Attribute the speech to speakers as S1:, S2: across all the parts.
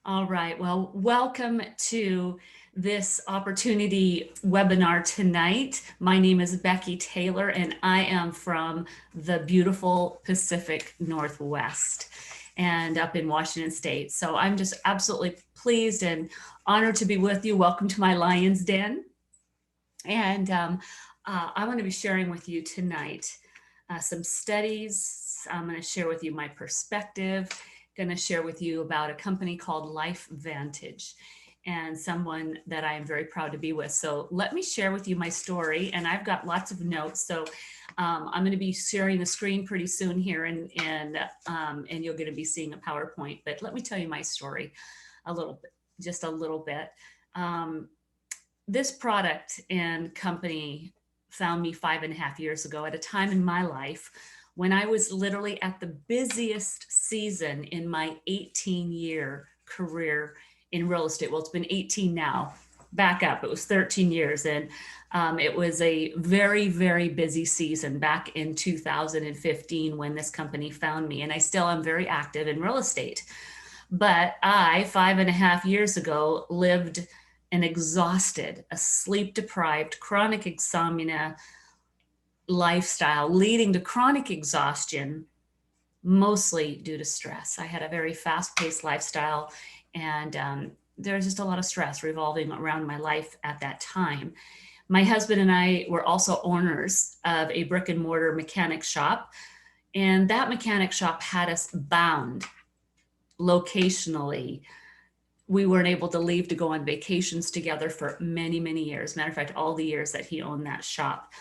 S1: All right. Well, welcome to this opportunity webinar tonight. My name is Becki Taylor, and I am from the beautiful Pacific Northwest and up in Washington State. So I'm just absolutely pleased and honored to be with you. Welcome to my Lion's Den. And I'm going to be sharing with you tonight some studies. I'm going to share with you my perspective. Going to share with you about a company called Lifevantage and someone that I am very proud to be with. So let me share with you my story, and I've got lots of notes. So I'm going to be sharing the screen pretty soon here, and you're going to be seeing a PowerPoint. But let me tell you my story a little bit, just a little bit. This product and company found me 5.5 years ago at a time in my life when I was literally at the busiest season in my 18-year career in real estate. Well, it's been 18 now. Back up, it was 13 years. And it was a very, very busy season back in 2015 when this company found me. And I still am very active in real estate. But I, 5.5 years ago, lived an exhausted, a sleep-deprived, chronic insomnia lifestyle, leading to chronic exhaustion, mostly due to stress. I had a very fast-paced lifestyle, and there's just a lot of stress revolving around my life at that time. My husband and I were also owners of a brick and mortar mechanic shop, and that mechanic shop had us bound locationally. We weren't able to leave to go on vacations together for many, many years. Matter of fact, all the years that he owned that shop.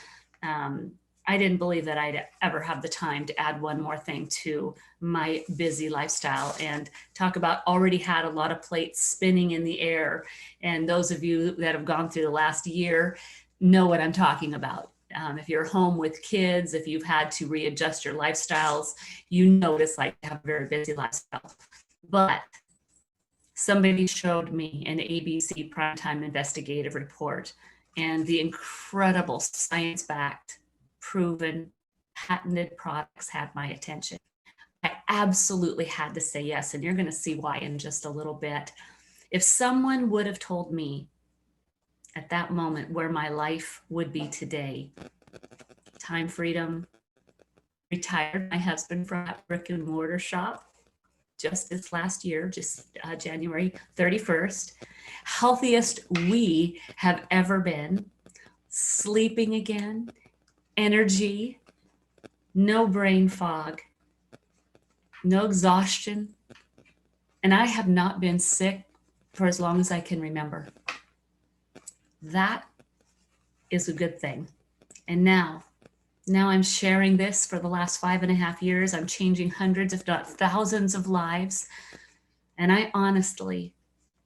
S1: I didn't believe that I'd ever have the time to add one more thing to my busy lifestyle, and talk about already had a lot of plates spinning in the air. And those of you that have gone through the last year know what I'm talking about. If you're home with kids, if you've had to readjust your lifestyles, you know what it's like to have a very busy lifestyle. But somebody showed me an ABC primetime investigative report, and the incredible science-backed, proven, patented products had my attention. I absolutely had to say yes, and you're going to see why in just a little bit. If someone would have told me at that moment where my life would be today, time freedom, retired my husband from that brick and mortar shop just this last year, January 31st, healthiest we have ever been, sleeping again, energy, no brain fog, no exhaustion, and I have not been sick for as long as I can remember. That is a good thing. And now I'm sharing this for the last 5.5 years. I'm changing hundreds, if not thousands of lives. And I honestly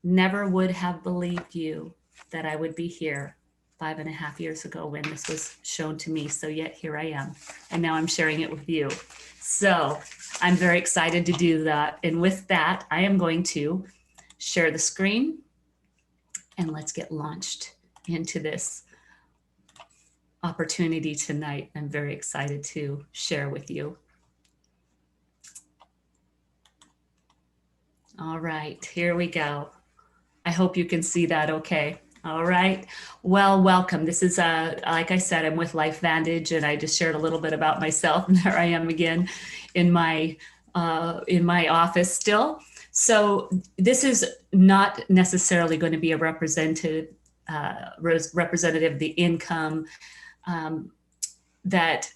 S1: never would have believed you that I would be here 5.5 years ago when this was shown to me. So yet here I am. And now I'm sharing it with you. So I'm very excited to do that. And with that, I am going to share the screen, and let's get launched into this opportunity tonight. I'm very excited to share with you. All right, here we go. I hope you can see that okay. All right, well, welcome. This is, like I said, I'm with Lifevantage, and I just shared a little bit about myself, and there I am again in my office still. So this is not necessarily going to be a representative of the income, that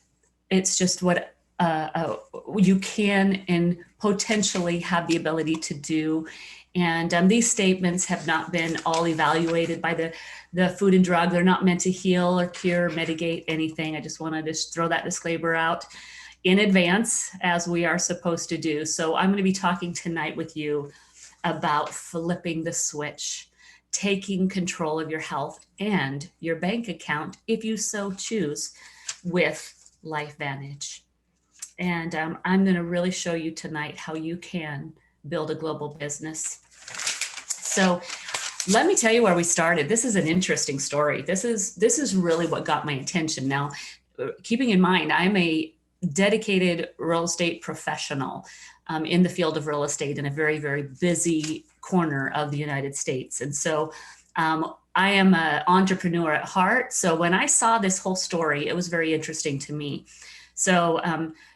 S1: it's just what you can and potentially have the ability to do. And these statements have not been all evaluated by the Food and Drug. They're not meant to heal or cure, mitigate anything. I just want to just throw that disclaimer out in advance, as we are supposed to do. So I'm going to be talking tonight with you about flipping the switch, taking control of your health and your bank account, if you so choose, with Lifevantage. And I'm going to really show you tonight how you can build a global business. So let me tell you where we started. This is an interesting story. This is really what got my attention. Now, keeping in mind, I'm a dedicated real estate professional in the field of real estate in a very, very busy corner of the United States. And so I am an entrepreneur at heart. So when I saw this whole story, it was very interesting to me. So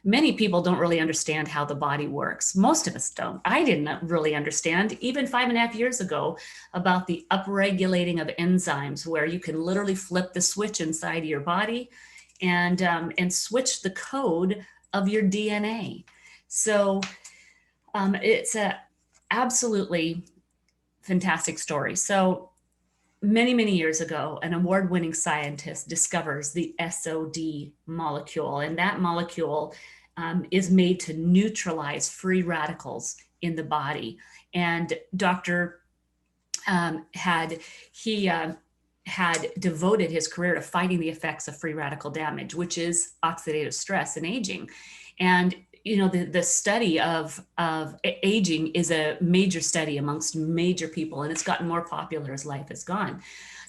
S1: many people don't really understand how the body works. Most of us don't. I didn't really understand even 5.5 years ago about the upregulating of enzymes, where you can literally flip the switch inside of your body and switch the code of your DNA. So it's a absolutely fantastic story. So many years ago, an award-winning scientist discovers the SOD molecule, and that molecule is made to neutralize free radicals in the body. And Dr. had devoted his career to fighting the effects of free radical damage, which is oxidative stress and aging. And the study of aging is a major study amongst major people, and it's gotten more popular as life has gone.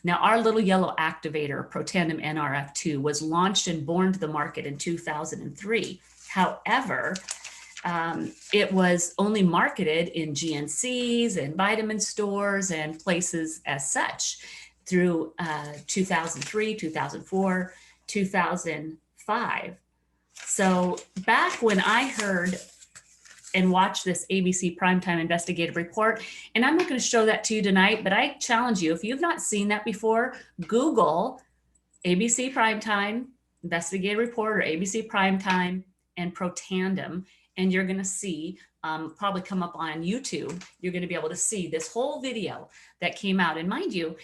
S1: Now, our little yellow activator, Protandim NRF2, was launched and born to the market in 2003. However, it was only marketed in GNCs and vitamin stores and places as such through 2003, 2004, 2005. So back when I heard and watched this ABC Primetime Investigative Report, and I'm not going to show that to you tonight, but I challenge you, if you've not seen that before, Google ABC Primetime Investigative Report or ABC Primetime and Protandim, and you're going to see, probably come up on YouTube, you're going to be able to see this whole video that came out. And mind you,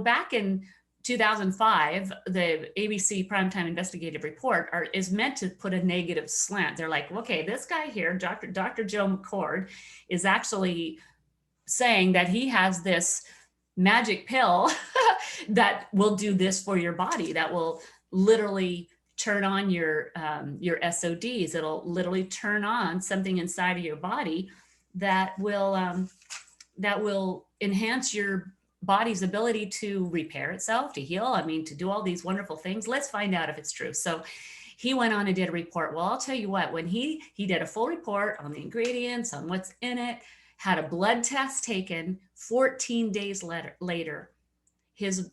S1: back in 2005, the ABC Primetime Investigative Report is meant to put a negative slant. They're like, okay, this guy here, Dr. Joe McCord, is actually saying that he has this magic pill that will do this for your body, that will literally turn on your SODs. It'll literally turn on something inside of your body that will enhance your body's ability to repair itself, to heal, to do all these wonderful things. Let's find out if it's true. So he went on and did a report. Well, I'll tell you what, when he did a full report on the ingredients, on what's in it, had a blood test taken, 14 days later, his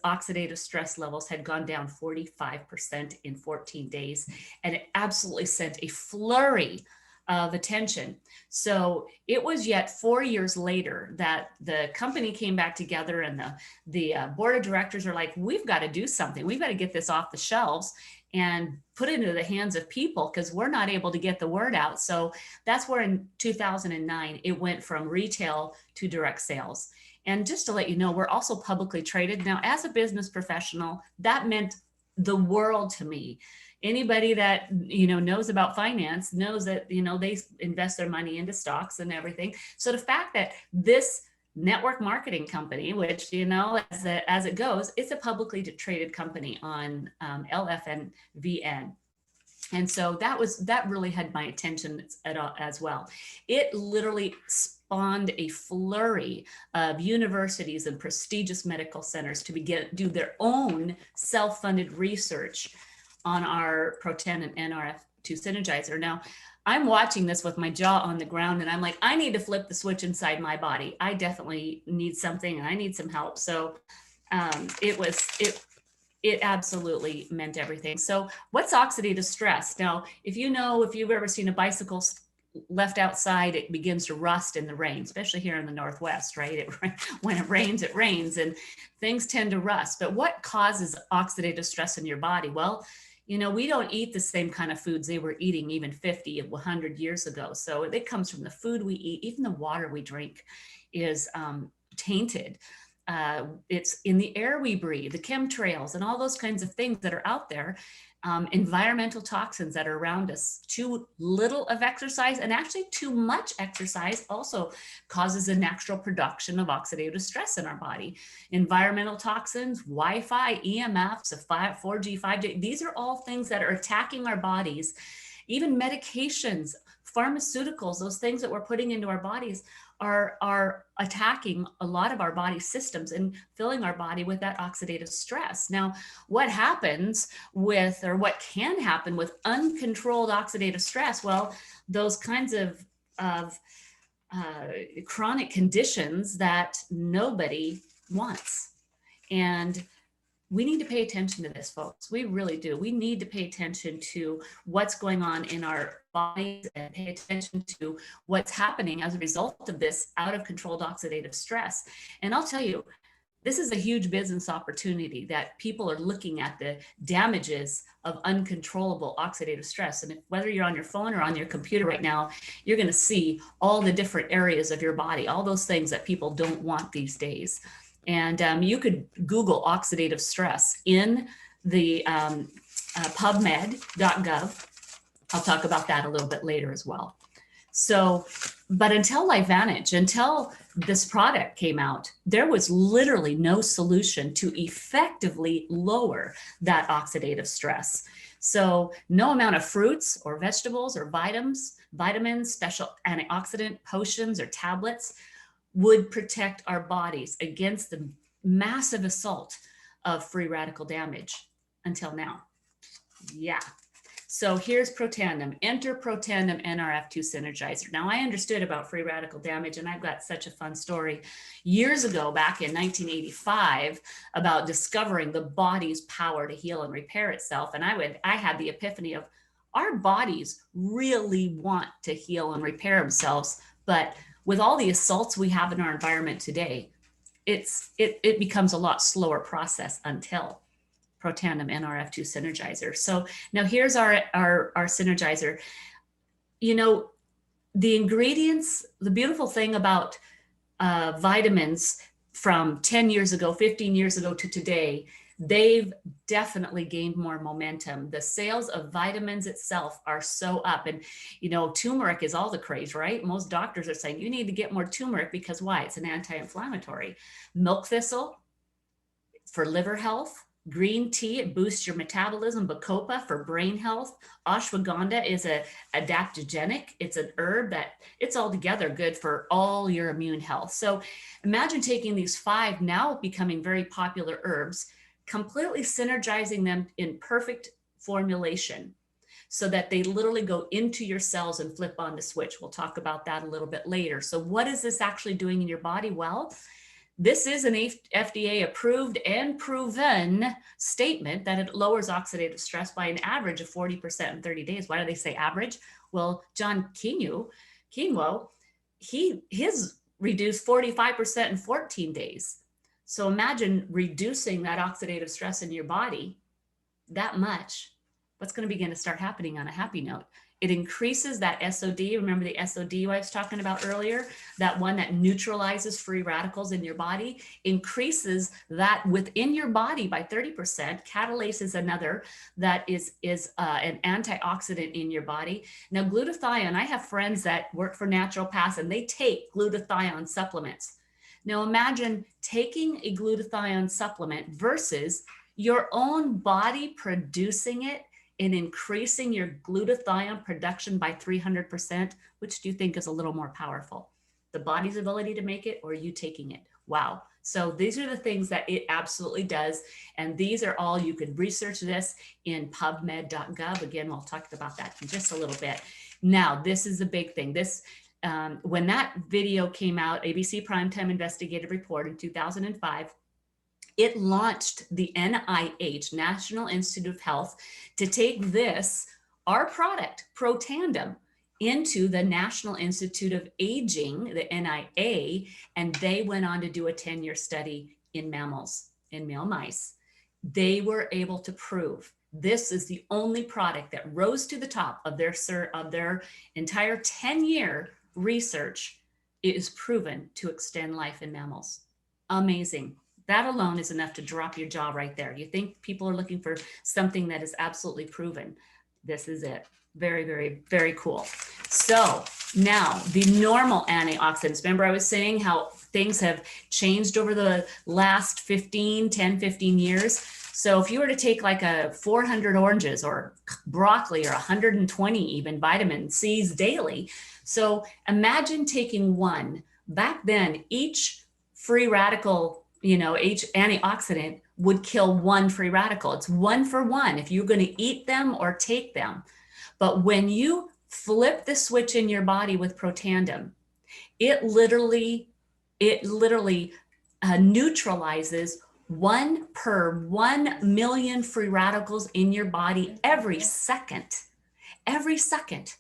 S1: oxidative stress levels had gone down 45% in 14 days. And it absolutely sent a flurry of attention. So it was yet 4 years later that the company came back together, and the board of directors are like, we've got to do something. We've got to get this off the shelves and put it into the hands of people, because we're not able to get the word out. So that's where in 2009, it went from retail to direct sales. And just to let you know, we're also publicly traded. Now, as a business professional, that meant the world to me. Anybody that knows about finance knows that they invest their money into stocks and everything. So the fact that this network marketing company, which as it goes, it's a publicly traded company on LFVN. And so that really had my attention as well. It literally spawned a flurry of universities and prestigious medical centers to do their own self-funded research on our Protandim NRF2 synergizer. Now, I'm watching this with my jaw on the ground, and I'm like, I need to flip the switch inside my body. I definitely need something, and I need some help. So it absolutely meant everything. So what's oxidative stress? Now, if you've ever seen a bicycle left outside, it begins to rust in the rain, especially here in the Northwest, right? When it rains, and things tend to rust. But what causes oxidative stress in your body? Well, we don't eat the same kind of foods they were eating even 50, 100 years ago. So it comes from the food we eat. Even the water we drink is tainted. It's in the air we breathe, the chemtrails and all those kinds of things that are out there, environmental toxins that are around us. Too little of exercise, and actually too much exercise, also causes a natural production of oxidative stress in our body. Environmental toxins, Wi-Fi, EMFs, 4G, 5G, these are all things that are attacking our bodies. Even medications, pharmaceuticals, those things that we're putting into our bodies are attacking a lot of our body systems and filling our body with that oxidative stress. Now, what can happen with uncontrolled oxidative stress? Well, those kinds of chronic conditions that nobody wants. And we need to pay attention to this, folks. We really do. We need to pay attention to what's going on in our bodies and pay attention to what's happening as a result of this out of controlled oxidative stress. And I'll tell you, this is a huge business opportunity that people are looking at the damages of uncontrollable oxidative stress. And whether you're on your phone or on your computer right now, you're going to see all the different areas of your body, all those things that people don't want these days. And you could Google oxidative stress in the pubmed.gov. I'll talk about that a little bit later as well. So, but until Lifevantage, until this product came out, there was literally no solution to effectively lower that oxidative stress. So no amount of fruits or vegetables or vitamins, special antioxidant potions or tablets would protect our bodies against the massive assault of free radical damage until now. Yeah. So here's Protandim. Enter Protandim NRF2 Synergizer. Now I understood about free radical damage, and I've got such a fun story years ago, back in 1985, about discovering the body's power to heal and repair itself. And I had the epiphany of our bodies really want to heal and repair themselves, but with all the assaults we have in our environment today, it becomes a lot slower process until Protandim NRF2 Synergizer. So now here's our synergizer. You know, the ingredients, the beautiful thing about vitamins from 10 years ago, 15 years ago to today, they've definitely gained more momentum. The sales of vitamins itself are so up. And, you know, turmeric is all the craze, right? Most doctors are saying you need to get more turmeric because why? It's an anti-inflammatory. Milk thistle for liver health. Green tea, it boosts your metabolism. Bacopa for brain health. Ashwagandha is a adaptogenic. It's an herb that it's altogether good for all your immune health. So imagine taking these 5 now becoming very popular herbs, completely synergizing them in perfect formulation so that they literally go into your cells and flip on the switch. We'll talk about that a little bit later. So what is this actually doing in your body? Well, this is an FDA approved and proven statement that it lowers oxidative stress by an average of 40% in 30 days. Why do they say average? Well, John Quinoa, his reduced 45% in 14 days. So imagine reducing that oxidative stress in your body that much. What's going to begin to start happening on a happy note? It increases that SOD. Remember the SOD I was talking about earlier? That one that neutralizes free radicals in your body, increases that within your body by 30%. Catalase is another that is an antioxidant in your body. Now, glutathione, I have friends that work for naturopaths and they take glutathione supplements. Now, imagine taking a glutathione supplement versus your own body producing it and increasing your glutathione production by 300%, which do you think is a little more powerful? The body's ability to make it or you taking it? Wow. So these are the things that it absolutely does. And these are all, you could research this in pubmed.gov. Again, we'll talk about that in just a little bit. Now, this is a big thing. When that video came out, ABC Primetime Investigative Report in 2005, it launched the NIH, National Institute of Health, to take this, our product, Protandim, into the National Institute of Aging, the NIA, and they went on to do a 10-year study in mammals, in male mice. They were able to prove this is the only product that rose to the top of their entire 10-year research. It is proven to extend life in mammals. Amazing. That alone is enough to drop your jaw right there. You think people are looking for something that is absolutely proven. This is it. Very, very, very cool. So now the normal antioxidants. Remember I was saying how things have changed over the last 10, 15 years. So if you were to take like 400 oranges or broccoli or 120 even vitamin C's daily. So imagine taking one. Back then, each free radical, each antioxidant would kill one free radical. It's 1 for 1 if you're going to eat them or take them. But when you flip the switch in your body with Protandim, It literally, neutralizes 1 per 1 million free radicals in your body every second. Every second.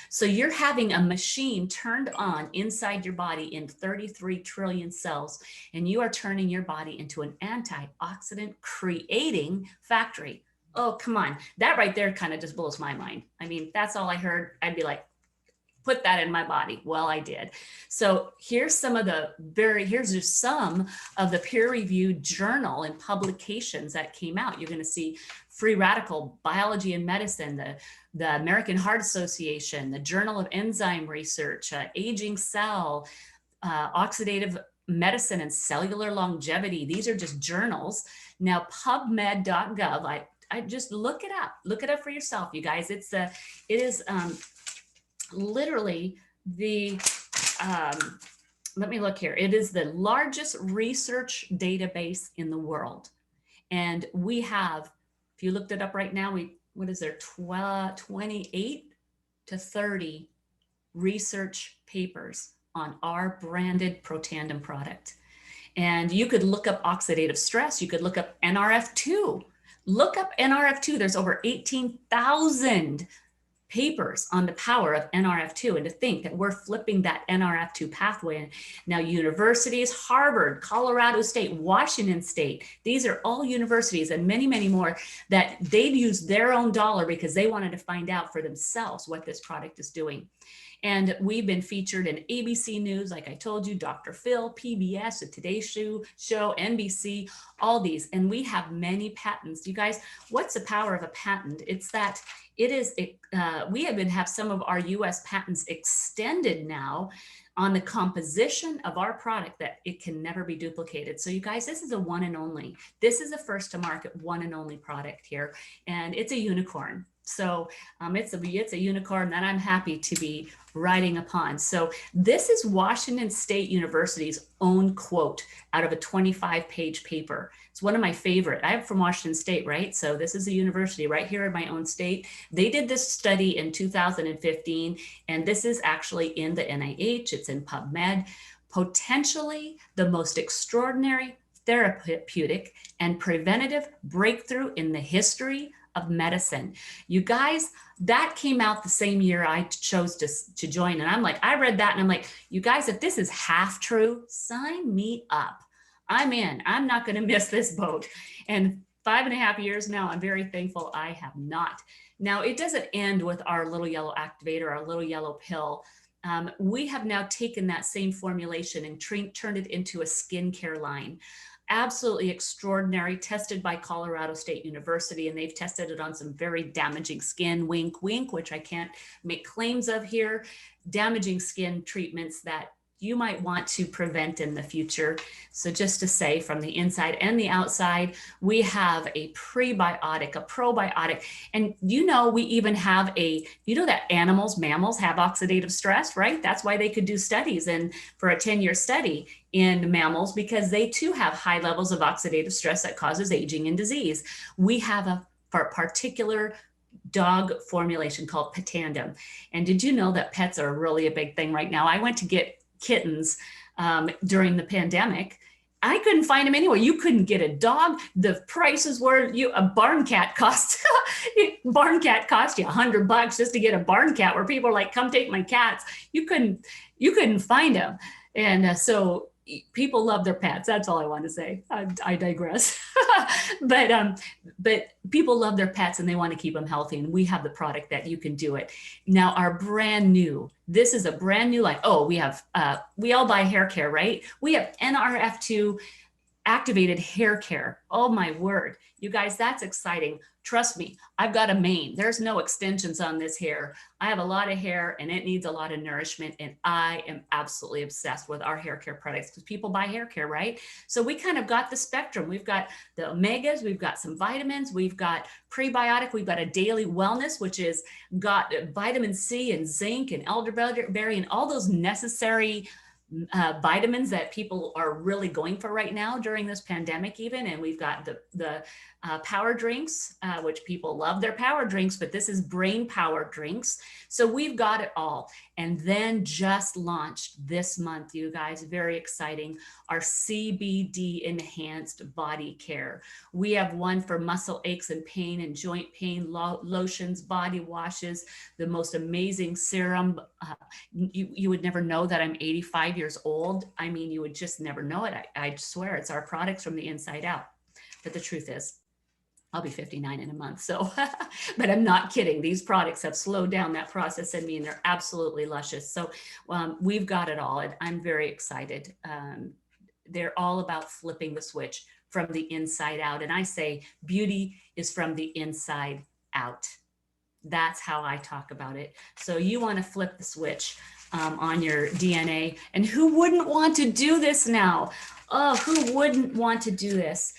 S1: So you're having a machine turned on inside your body in 33 trillion cells, and you are turning your body into an antioxidant creating factory. Oh, come on. That right there kind of just blows my mind. I mean, that's all I heard. I'd be like, put that in my body. Well, I did. So here's just some of the peer-reviewed journal and publications that came out. You're going to see Free Radical Biology and Medicine, the American Heart Association, the Journal of Enzyme Research, Aging Cell, Oxidative Medicine and Cellular Longevity. These are just journals. Now, PubMed.gov, I just look it up for yourself, you guys. It is literally the, let me look here. It is the largest research database in the world. And we have, if you looked it up right now, what is there, 28 to 30 research papers on our branded Protandim product. And you could look up oxidative stress. You could look up NRF2. Look up NRF2. There's over 18,000 papers on the power of NRF2, and to think that we're flipping that NRF2 pathway. And now universities, Harvard, Colorado State, Washington State, these are all universities and many, many more that they'd use their own dollar because they wanted to find out for themselves what this product is doing. And we've been featured in ABC News, like I told you, Dr. Phil, PBS, the Today Show, NBC, all these. And we have many patents. You guys, what's the power of a patent? It's that we even have some of our US patents extended now on the composition of our product that it can never be duplicated. So you guys, this is a one and only. This is a first to market one and only product here. And it's a unicorn. So it's a unicorn that I'm happy to be riding upon. So this is Washington State University's own quote out of a 25-page paper. It's one of my favorite. I'm from Washington State, right? So this is a university right here in my own state. They did this study in 2015, and this is actually in the NIH. It's in PubMed. Potentially the most extraordinary therapeutic and preventative breakthrough in the history of medicine. You guys, that came out the same year I chose to join. And I'm like, I read that and I'm like, you guys, if this is half true, sign me up. I'm in. I'm not going to miss this boat. And 5.5 years now, I'm very thankful I have not. Now, it doesn't end with our little yellow activator, our little yellow pill. We have now taken that same formulation and turned it into a skincare line. Absolutely extraordinary, tested by Colorado State University, and they've tested it on some very damaging skin, wink, wink, which I can't make claims of here, damaging skin treatments that you might want to prevent in the future. So just to say, from the inside and the outside, we have a prebiotic, a probiotic, and we even have that mammals have oxidative stress, right? That's why they could do studies for a 10-year study in mammals, because they too have high levels of oxidative stress that causes aging and disease. We have a particular dog formulation called Protandim. And did you know that pets are really a big thing right now? I went to get kittens during the pandemic. I couldn't find them anywhere. You couldn't get a dog. The prices were a barn cat cost you $100 just to get a barn cat, where people are like, come take my cats. You couldn't find them. And so people love their pets. That's all I want to say. I digress. But people love their pets and they want to keep them healthy. And we have the product that you can do it. Now, this is a brand new, we all buy hair care, right? We have NRF2 activated hair care. Oh my word. You guys, that's exciting. Trust me, I've got a mane. There's no extensions on this hair. I have a lot of hair and it needs a lot of nourishment. And I am absolutely obsessed with our hair care products because people buy hair care, right? So we kind of got the spectrum. We've got the omegas, we've got some vitamins, we've got prebiotic, we've got a daily wellness, which is got vitamin C and zinc and elderberry and all those necessary vitamins that people are really going for right now during this pandemic even. And we've got the power drinks, which people love their power drinks, but this is brain power drinks. So we've got it all. And then just launched this month, you guys, very exciting, our CBD enhanced body care. We have one for muscle aches and pain and joint pain, lotions, body washes, the most amazing serum. You would never know that I'm 85 years old. I mean, you would just never know it. I swear it's our products from the inside out. But the truth is, I'll be 59 in a month. So, but I'm not kidding. These products have slowed down that process in me, and they're absolutely luscious. So we've got it all, and I'm very excited. They're all about flipping the switch from the inside out. And I say beauty is from the inside out. That's how I talk about it. So you want to flip the switch on your DNA. And who wouldn't want to do this now? Oh, who wouldn't want to do this?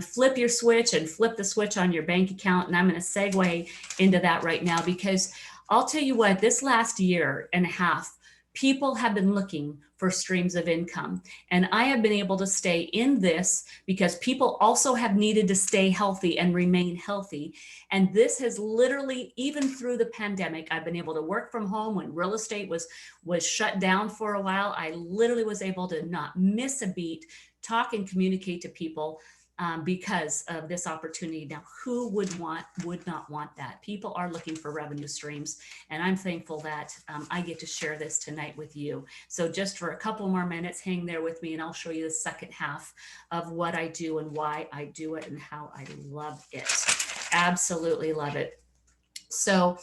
S1: Flip your switch and flip the switch on your bank account. And I'm going to segue into that right now, because I'll tell you what, this last year and a half, people have been looking for streams of income. And I have been able to stay in this because people also have needed to stay healthy and remain healthy. And this has literally, even through the pandemic, I've been able to work from home when real estate was shut down for a while. I literally was able to not miss a beat, talk and communicate to people because of this opportunity. Now, who would not want that? People are looking for revenue streams, and I'm thankful that I get to share this tonight with you. So just for a couple more minutes, hang there with me, and I'll show you the second half of what I do and why I do it and how I love it. Absolutely love it. So,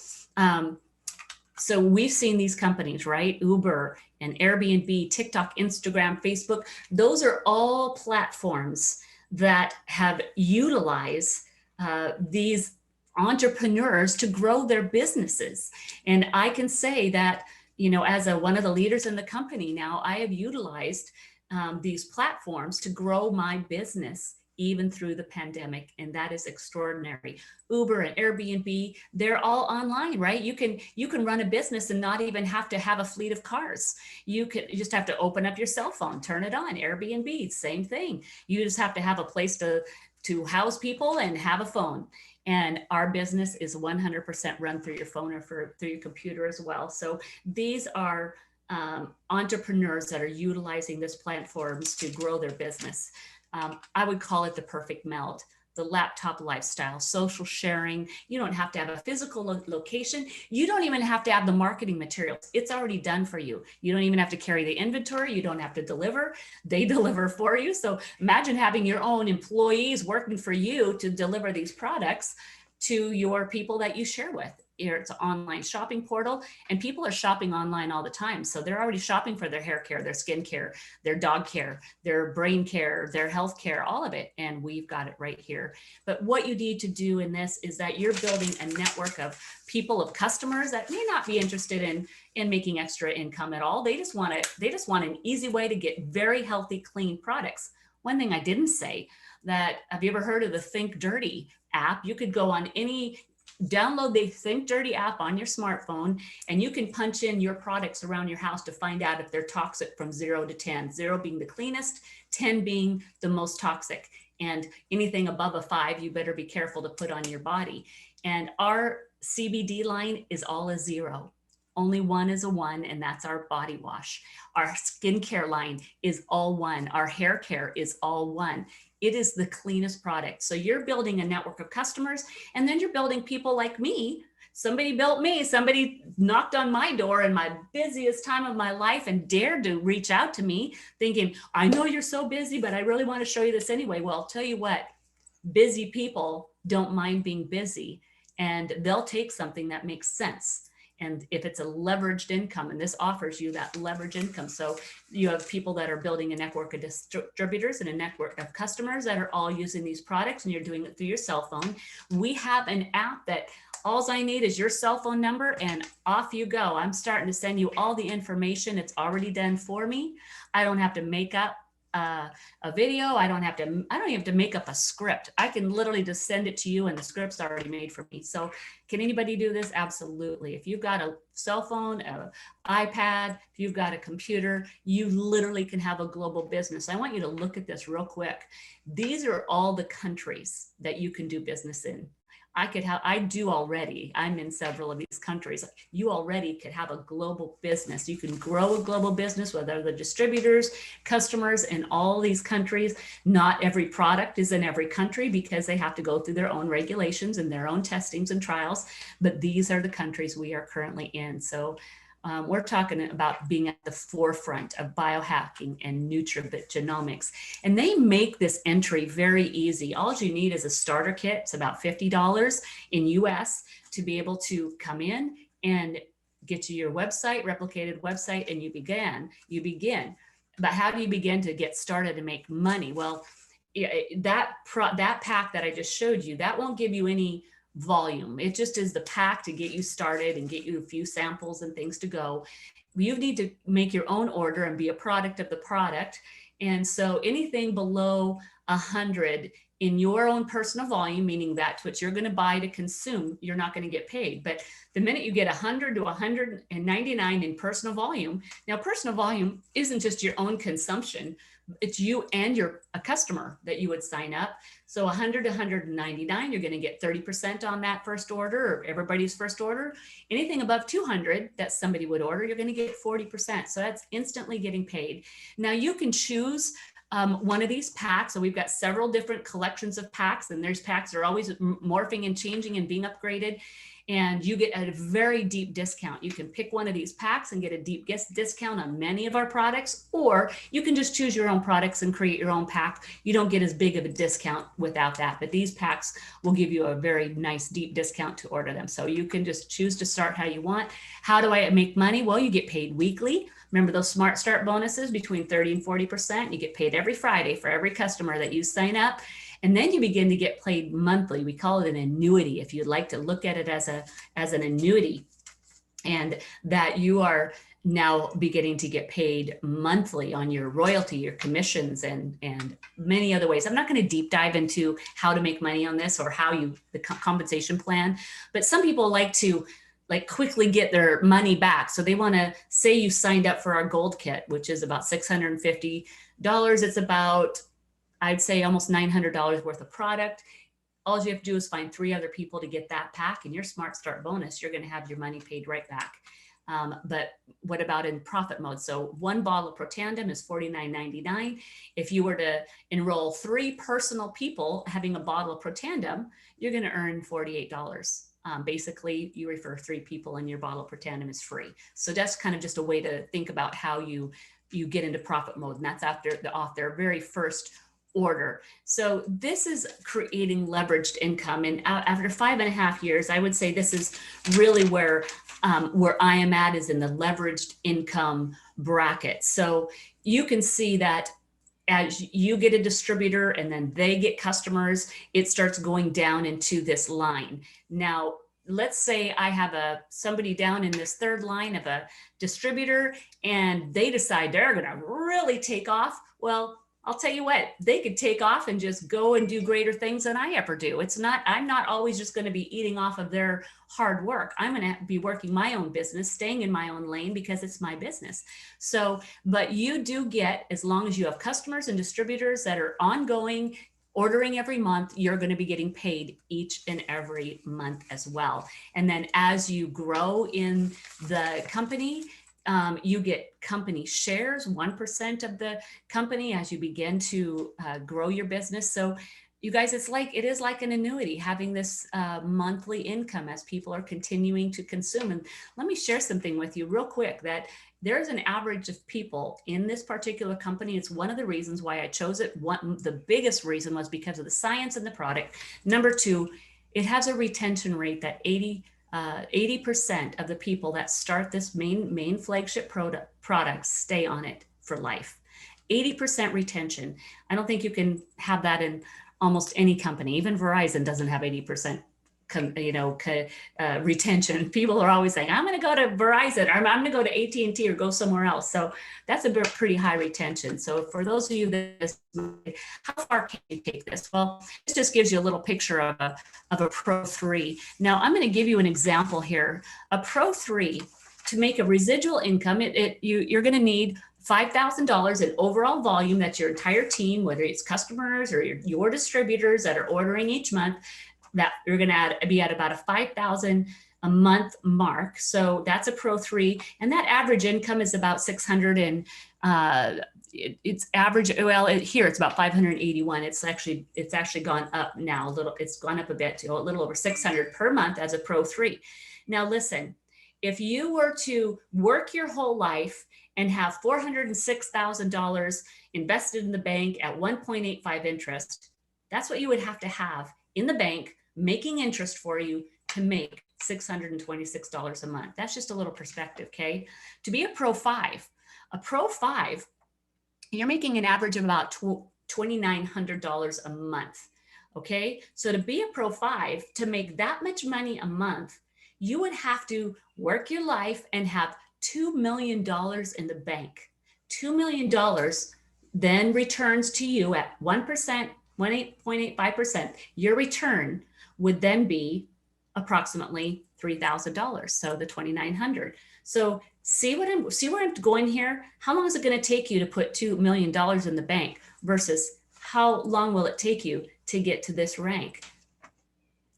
S1: so we've seen these companies, right? Uber and Airbnb, TikTok, Instagram, Facebook. Those are all platforms that have utilized these entrepreneurs to grow their businesses. And I can say that, you know, as one of the leaders in the company now, I have utilized these platforms to grow my business even through the pandemic. And that is extraordinary. Uber and Airbnb, they're all online, right? You can run a business and not even have to have a fleet of cars. You just have to open up your cell phone, turn it on. Airbnb, same thing. You just have to have a place to house people and have a phone. And our business is 100% run through your phone or through your computer as well. So these are entrepreneurs that are utilizing these platforms to grow their business. I would call it the perfect meld. The laptop lifestyle, social sharing. You don't have to have a physical location. You don't even have to have the marketing materials. It's already done for you. You don't even have to carry the inventory. You don't have to deliver. They deliver for you. So imagine having your own employees working for you to deliver these products to your people that you share with. It's an online shopping portal, and people are shopping online all the time. So they're already shopping for their hair care, their skin care, their dog care, their brain care, their health care, all of it. And we've got it right here. But what you need to do in this is that you're building a network of people, of customers that may not be interested in making extra income at all. They just want an easy way to get very healthy, clean products. One thing I didn't say, that have you ever heard of the Think Dirty app? You could go on download the Think Dirty app on your smartphone, and you can punch in your products around your house to find out if they're toxic from 0 to 10, 0 being the cleanest, 10 being the most toxic. And anything above a 5, you better be careful to put on your body. And our CBD line is all a 0. Only one is a 1, and that's our body wash. Our skincare line is all 1. Our hair care is all 1. It is the cleanest product. So you're building a network of customers, and then you're building people like me. Somebody built me, somebody knocked on my door in my busiest time of my life and dared to reach out to me thinking, I know you're so busy, but I really want to show you this anyway. Well, I'll tell you what, busy people don't mind being busy, and they'll take something that makes sense. And if it's a leveraged income, and this offers you that leverage income. So you have people that are building a network of distributors and a network of customers that are all using these products, and you're doing it through your cell phone. We have an app that all I need is your cell phone number, and off you go. I'm starting to send you all the information. It's already done for me. I don't have to make up a video. I don't even have to make up a script. I can literally just send it to you, and the script's already made for me. So can anybody do this? Absolutely. If you've got a cell phone, an iPad, if you've got a computer, you literally can have a global business. I want you to look at this real quick. These are all the countries that you can do business in. I do already. I'm in several of these countries. You already could have a global business. You can grow a global business with other distributors, customers in all these countries. Not every product is in every country because they have to go through their own regulations and their own testings and trials. But these are the countries we are currently in. So we're talking about being at the forefront of biohacking and nutrigenomics. And they make this entry very easy. All you need is a starter kit. It's about $50 in US to be able to come in and get to your website, replicated website, and you begin. But how do you begin to get started and make money? Well, that pack that I just showed you, that won't give you any volume. It just is the pack to get you started and get you a few samples and things to go. You need to make your own order and be a product of the product. And so anything below 100 in your own personal volume, meaning that's what you're going to buy to consume, you're not going to get paid. But the minute you get 100 to 199 in personal volume, now personal volume isn't just your own consumption, it's you and a customer that you would sign up. So 100 to 199, you're going to get 30% on that first order, or everybody's first order. Anything above 200 that somebody would order, you're going to get 40%. So that's instantly getting paid. Now you can choose one of these packs. So we've got several different collections of packs, and there's packs that are always morphing and changing and being upgraded. And you get a very deep discount. You can pick one of these packs and get a deep discount on many of our products, or you can just choose your own products and create your own pack. You don't get as big of a discount without that, but these packs will give you a very nice deep discount to order them. So you can just choose to start how you want. How do I make money? Well, you get paid weekly. Remember those Smart Start bonuses between 30 and 40%? You get paid every Friday for every customer that you sign up. And then you begin to get paid monthly. We call it an annuity, if you'd like to look at it as an annuity, and that you are now beginning to get paid monthly on your royalty, your commissions, and many other ways. I'm not going to deep dive into how to make money on this or the compensation plan, but some people like to quickly get their money back. So they want to say you signed up for our gold kit, which is about $650. It's about, I'd say, almost $900 worth of product. All you have to do is find 3 other people to get that pack, and your Smart Start bonus, you're going to have your money paid right back. But what about in profit mode? So one bottle of Protandim is $49.99. If you were to enroll 3 personal people having a bottle of Protandim, you're going to earn $48. Basically, you refer 3 people and your bottle of Protandim is free. So that's kind of just a way to think about how you get into profit mode, and that's off their very first order. So this is creating leveraged income. And after 5.5 years, I would say this is really where I am at, is in the leveraged income bracket. So you can see that as you get a distributor and then they get customers, it starts going down into this line. Now, let's say I have somebody down in this third line of a distributor, and they decide they're going to really take off. Well, I'll tell you what, they could take off and just go and do greater things than I ever do. I'm not always just going to be eating off of their hard work. I'm going to be working my own business, staying in my own lane because it's my business. So, but you do get, as long as you have customers and distributors that are ongoing, ordering every month, you're going to be getting paid each and every month as well. And then as you grow in the company, you get company shares, 1% of the company as you begin to grow your business. So you guys, it is like an annuity, having this monthly income as people are continuing to consume. And let me share something with you real quick, that there's an average of people in this particular company. It's one of the reasons why I chose it. The biggest reason was because of the science and the product. Number 2, it has a retention rate that 80% of the people that start this main flagship product stay on it for life. 80% retention. I don't think you can have that in almost any company. Even Verizon doesn't have 80% retention. People are always saying, I'm going to go to Verizon, or I'm going to go to AT&T, or go somewhere else. So that's a pretty high retention. So for those of you that, how far can you take this? Well, this just gives you a little picture of a Pro 3. Now I'm going to give you an example here. A Pro 3, to make a residual income, you're going to need $5,000 in overall volume. That's your entire team, whether it's customers or your distributors that are ordering each month. that you're going to be at about a 5,000 a month mark. So that's a Pro 3, and that average income is about 600 and it's average. Well, here it's about 581. It's actually gone up now a little. It's gone up a bit to a little over 600 per month as a Pro 3. Now listen, if you were to work your whole life and have $406,000 invested in the bank at 1.85 interest, that's what you would have to have in the bank making interest for you to make $626 a month. That's just a little perspective, okay? To be a Pro 5, you're making an average of about $2,900 a month, okay? So to be a Pro 5, to make that much money a month, you would have to work your life and have $2 million in the bank. $2 million then returns to you at 1%, 1.85%. Your return would then be approximately $3,000. So the 2,900. So see where I'm going here? How long is it going to take you to put $2 million in the bank versus how long will it take you to get to this rank?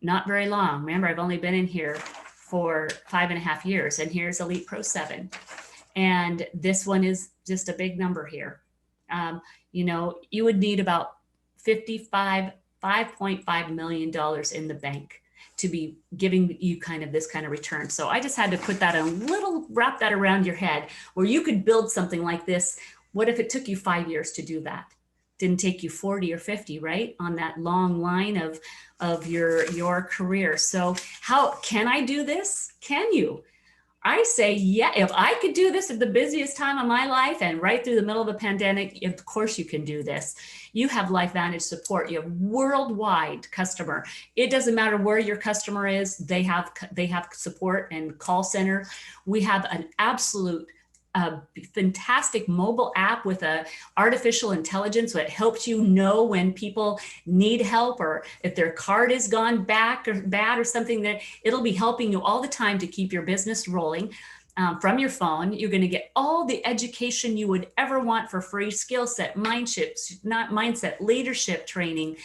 S1: Not very long. Remember, I've only been in here for 5.5 years, and here's Elite Pro 7. And this one is just a big number here. You would need about $5.5 million in the bank to be giving you this kind of return. So I just had to put that wrap that around your head where you could build something like this. What if it took you 5 years to do that? Didn't take you 40 or 50, right? On that long line of your career. So how can I do this? Can you? I say, yeah, if I could do this at the busiest time of my life and right through the middle of a pandemic, of course you can do this. You have Lifevantage support. You have worldwide customer. It doesn't matter where your customer is. They have support and call center. We have an absolute fantastic mobile app with a artificial intelligence that helps you know when people need help or if their card has gone back or bad or something, that it'll be helping you all the time to keep your business rolling. From your phone, you're going to get all the education you would ever want for free: skill set, mindset, leadership training.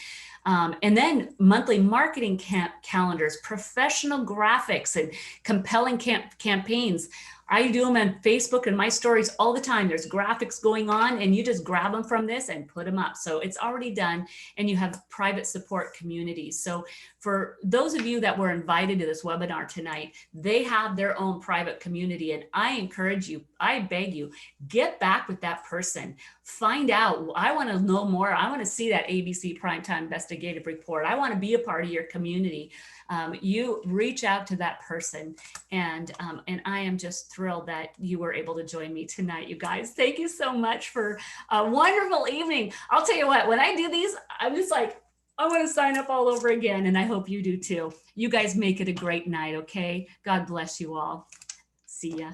S1: And then monthly marketing calendars, professional graphics, and compelling campaigns. I do them on Facebook and my stories all the time. There's graphics going on and you just grab them from this and put them up. So it's already done, and you have private support communities. So for those of you that were invited to this webinar tonight, they have their own private community. And I encourage you, I beg you, get back with that person. Find out, I want to know more. I want to see that ABC Primetime Investigative Report. I want to be a part of your community. You reach out to that person, and I am just thrilled that you were able to join me tonight, you guys. Thank you so much for a wonderful evening. I'll tell you what, when I do these, I'm just like, I want to sign up all over again, and I hope you do too. You guys make it a great night, okay? God bless you all. See ya.